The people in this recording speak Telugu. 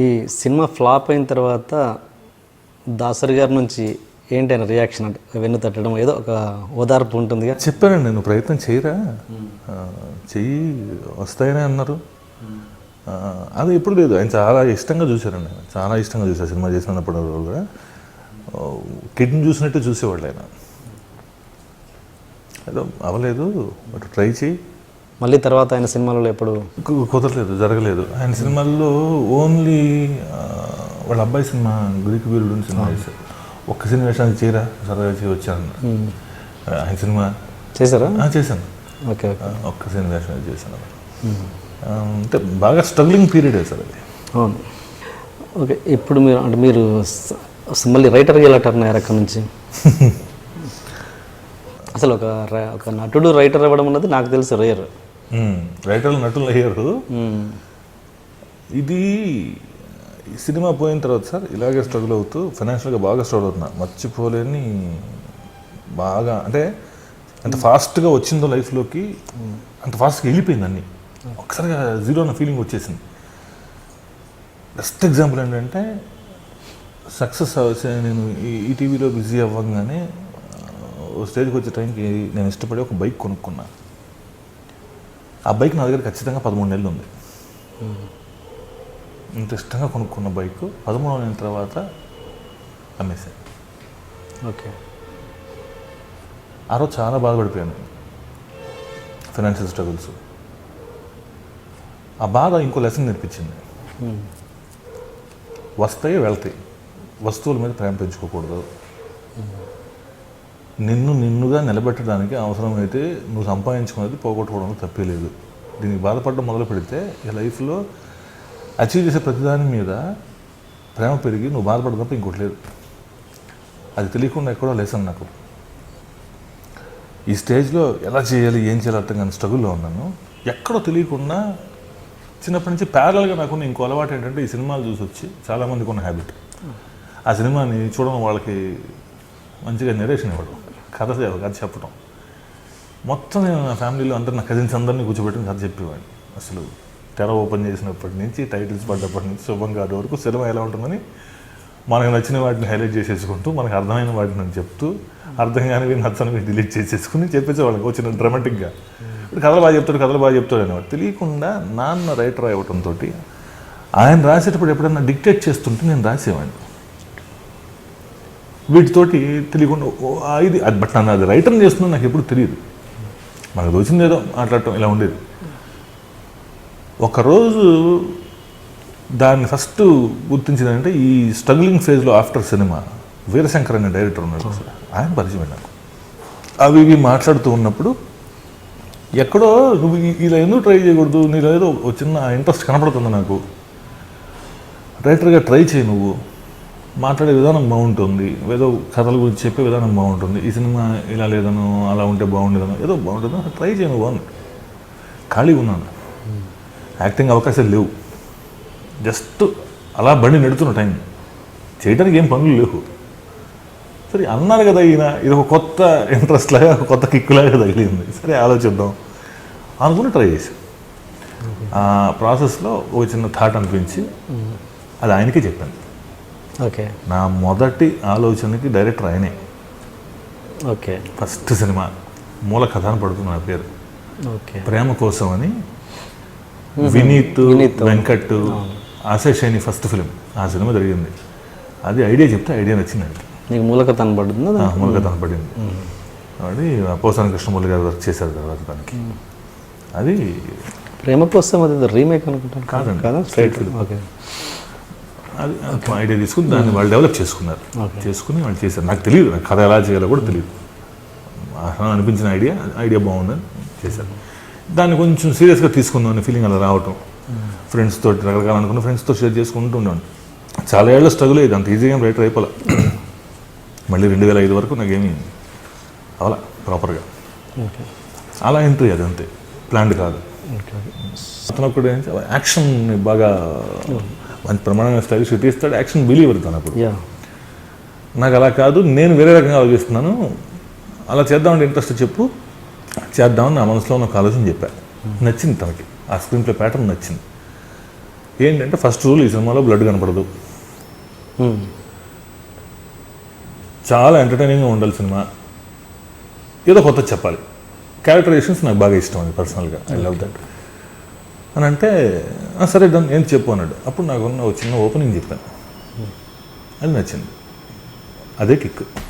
ఈ సినిమా ఫ్లాప్ అయిన తర్వాత దాసరి గారి నుంచి ఏంటైనా రియాక్షన్ అంటే వెన్ను తట్టడం ఏదో ఒక ఓదార్పు ఉంటుందిగా. చెప్పానండి నేను ప్రయత్నం చేయరా, చెయ్యి వస్తాయనే అన్నారు. అది ఎప్పుడు లేదు, ఆయన చాలా ఇష్టంగా చూశారండి. ఆయన చాలా ఇష్టంగా చూశారు సినిమా చేసినప్పుడు కూడా. కిడ్ని చూసినట్టు చూసేవాళ్ళు ఆయన. ఏదో అవ్వలేదు బట్ ట్రై చేయి. మళ్ళీ తర్వాత ఆయన సినిమాలలో ఎప్పుడు కుదరలేదు, జరగలేదు. ఆయన సినిమాల్లో ఓన్లీ వాళ్ళ అబ్బాయి సినిమా గ్రీక్ వీరుడు సినిమా చేశారు. ఒక్క సినిమా వేషానికి చేయరా సరదా చేసి వచ్చాను. ఆయన సినిమా చేశారా? చేశాను. ఓకే, ఒక్క సినిమా వేషం చేశాను. అంటే బాగా స్ట్రగ్లింగ్ పీరియడ్ సార్ అది. అవును. ఓకే, ఇప్పుడు మీరు అంటే మీరు మళ్ళీ రైటర్కి ఎలా టర్న్ అయ్యారు అక్కడి నుంచి? అసలు ఒక నటుడు రైటర్ అవ్వడం అన్నది నాకు తెలిసి రేర్. రైటర్లు నటులు అయ్యారు. ఇది సినిమా పోయిన తర్వాత సార్ ఇలాగే స్ట్రగుల్ అవుతూ ఫైనాన్షియల్గా బాగా స్ట్రగుల్ అవుతున్నా. మర్చిపోలేని బాగా అంటే అంత ఫాస్ట్గా వచ్చిందో లైఫ్లోకి, అంత ఫాస్ట్గా వెళ్ళిపోయింది అన్నీ. ఒకసారిగా జీరో అన్న ఫీలింగ్ వచ్చేసింది. బెస్ట్ ఎగ్జాంపుల్ ఏంటంటే సక్సెస్ నేను ఈ టీవీలో బిజీ అవ్వగానే స్టేజ్కి వచ్చే టైంకి నేను ఇష్టపడి ఒక బైక్ కొనుక్కున్నా. ఆ బైక్ నా దగ్గర ఖచ్చితంగా 13 నెలలు ఉంది. ఇంత ఇష్టంగా కొనుక్కున్న బైక్ 13 నెలల తర్వాత అమ్మేశాను. ఓకే, ఆ రోజు చాలా బాధపడిపోయాను. Financial struggles. ఆ బాధ ఇంకో లెసన్ నేర్పించింది. వస్తాయి వెళ్తాయి, వస్తువుల మీద ప్రేమ పెంచుకోకూడదు. నిన్నుగా నిలబెట్టడానికి అవసరమైతే నువ్వు సంపాదించుకున్నది పోగొట్టుకోవడంలో తప్పే లేదు. దీనికి బాధపడడం మొదలు పెడితే ఈ లైఫ్లో అచీవ్ చేసే ప్రతిదాని మీద ప్రేమ పెరిగి నువ్వు బాధపడడం తప్ప ఇంకోటి లేదు. అది తెలియకుండా ఎక్కడో లెసన్ నాకు. ఈ స్టేజ్లో ఎలా చేయాలి ఏం చేయాలి అర్థం కానీ స్ట్రగుల్లో ఉన్నాను. ఎక్కడో తెలియకుండా చిన్నప్పటి నుంచి ప్యారల్గా నాకున్న ఇంకో అలవాటు ఏంటంటే ఈ సినిమాలు చూసి వచ్చి చాలామందికి ఉన్న హ్యాబిట్. ఆ సినిమాని చూడడం వాళ్ళకి మంచిగా నెరేషన్ ఇవ్వడం, కథ చెప్పడం. మొత్తం నేను నా ఫ్యామిలీలో అందరూ నా కజిన్స్ అందరినీ కూర్చోబెట్టుకుని కథ చెప్పేవాడిని. అసలు తెర ఓపెన్ చేసినప్పటి నుంచి టైటిల్స్ పడ్డప్పటి నుంచి శుభం కార్డు వరకు సినిమా ఎలా ఉంటుందని మనకు నచ్చిన వాటిని హైలైట్ చేసేసుకుంటూ మనకు అర్థమైన వాటిని చెప్తూ అర్థం కానివి నచ్చనివి డిలీట్ చేసేసుకుని చెప్పేసేవాళ్ళకి వచ్చిన డ్రామాటిక్గా. ఇప్పుడు కథలు బాగా చెప్తాడు అనేవాడు. తెలియకుండా నాన్న రైటర్ అవ్వడంతో ఆయన రాసేటప్పుడు ఎప్పుడన్నా డిక్టేట్ చేస్తుంటే నేను రాసేవాడిని. వీటితోటి తెలియకుండా ఇది బట్ నన్ను అది రైటర్ని చేస్తున్నా నాకు ఎప్పుడు తెలియదు. మనకు తోచింది ఏదో మాట్లాడటం ఇలా ఉండేది. ఒకరోజు దాన్ని ఫస్ట్ గుర్తించిందంటే ఈ స్ట్రగ్లింగ్ ఫేజ్లో ఆఫ్టర్ సినిమా వీరశంకర్ అనే డైరెక్టర్ ఉన్నాడు. ఆయన పరిచయం నాకు. అవి ఇవి మాట్లాడుతూ ఉన్నప్పుడు ఎక్కడో నువ్వు ఇలా ఎందుకు ట్రై చేయకూడదు, నీలో ఏదో చిన్న ఇంట్రెస్ట్ కనపడుతుంది నాకు, రైటర్గా ట్రై చేయి, నువ్వు మాట్లాడే విధానం బాగుంటుంది, ఏదో కథల గురించి చెప్పే విధానం బాగుంటుంది, ఈ సినిమా ఇలా లేదను అలా ఉంటే బాగుండేదను ఏదో బాగుంటుంది, ట్రై చేయను బాగుంది. ఖాళీగా ఉన్నాను, యాక్టింగ్ అవకాశాలు లేవు, జస్ట్ అలా బండి నడుతున్న టైం, చేయడానికి ఏం పనులు లేవు. సరే అన్నారు కదా ఈయన, ఇది ఒక కొత్త ఇంట్రెస్ట్ లాగా ఒక కొత్త కిక్కులాగా తగిలింది, సరే ఆలోచిద్దాం అనుకుని ట్రై చేసి ఆ ప్రాసెస్లో ఒక చిన్న థాట్ అనిపించి అది ఆయనకే చెప్పాను. ఓకే, నా మొదటి ఆలోచనకి డైరెక్టర్ ఆయనే. ఓకే, ఫస్ట్ సినిమా మూల కథ అని పడుతుంది నా పేరు. ఓకే, ప్రేమ కోసం అని వినీత్ వెంకట్ ఆశేషైని ఫస్ట్ ఫిలిం, ఆ సినిమా జరిగింది. అది ఐడియా చెప్తే ఐడియా నచ్చిందండి. నీకు మూలకథ అనబడుతుంది? మూలకథ అనబడింది. అది పోసాని కృష్ణమూర్తి గారు వర్క్ చేశారు తర్వాత దానికి. అది ప్రేమ కోసం అది రీమేక్ అనుకుంటాను. కాదండి, కదా, స్ట్రైట్ ఫిల్మ్. ఓకే, అది ఐడియా తీసుకుని దాన్ని వాళ్ళు డెవలప్ చేసుకున్నారు, చేసుకుని వాళ్ళు చేశారు. నాకు తెలియదు, నాకు కథ ఎలా చేయాలో కూడా తెలియదు. అనిపించిన ఐడియా బాగుందని చేశారు. దాన్ని కొంచెం సీరియస్గా తీసుకుందాం అనే ఫీలింగ్ అలా రావటం, ఫ్రెండ్స్ తోటి రకరకాల అనుకున్న ఫ్రెండ్స్తో షేర్ చేసుకుంటూ ఉండేవాడిని. చాలా ఏళ్ళ స్ట్రగుల్ అయ్యేది, అంత ఈజీగా రైటర్ అయిపోలే. మళ్ళీ 2005 వరకు నాకేమీ అవలా ప్రాపర్గా. అలా ఎంట్రీ అది అంతే, ప్లాన్డ్ కాదు. అతను ఒకటి యాక్షన్ బాగా మంచి ప్రమాణమైన స్టైలిష్ తీస్తాడు, యాక్షన్ బిలీవర్ తను. అప్పుడు నాకు అలా కాదు, నేను వేరే రకంగా ఆలోచిస్తున్నాను, అలా చేద్దామంటే ఇంట్రెస్ట్ చెప్పు, చేద్దామని నా మనసులో ఒక ఆలోచన చెప్పాను. నచ్చింది తనకి, ఆ స్క్రీన్ ప్లే ప్యాటర్న్ నచ్చింది. ఏంటంటే ఫస్ట్ రూల్ ఈ సినిమాలో బ్లడ్ కనపడదు, చాలా ఎంటర్టైనింగ్గా ఉండాలి సినిమా, ఏదో కొత్త చెప్పాలి, క్యారెక్టరైజేషన్స్ నాకు బాగా ఇష్టం అది పర్సనల్గా, ఐ లవ్ దట్ అని అంటే సరే డన్ ఏం చెప్పు అన్నాడు. అప్పుడు నాకున్న ఒక చిన్న ఓపెనింగ్ చెప్పాను, అది నచ్చింది, అదే కిక్.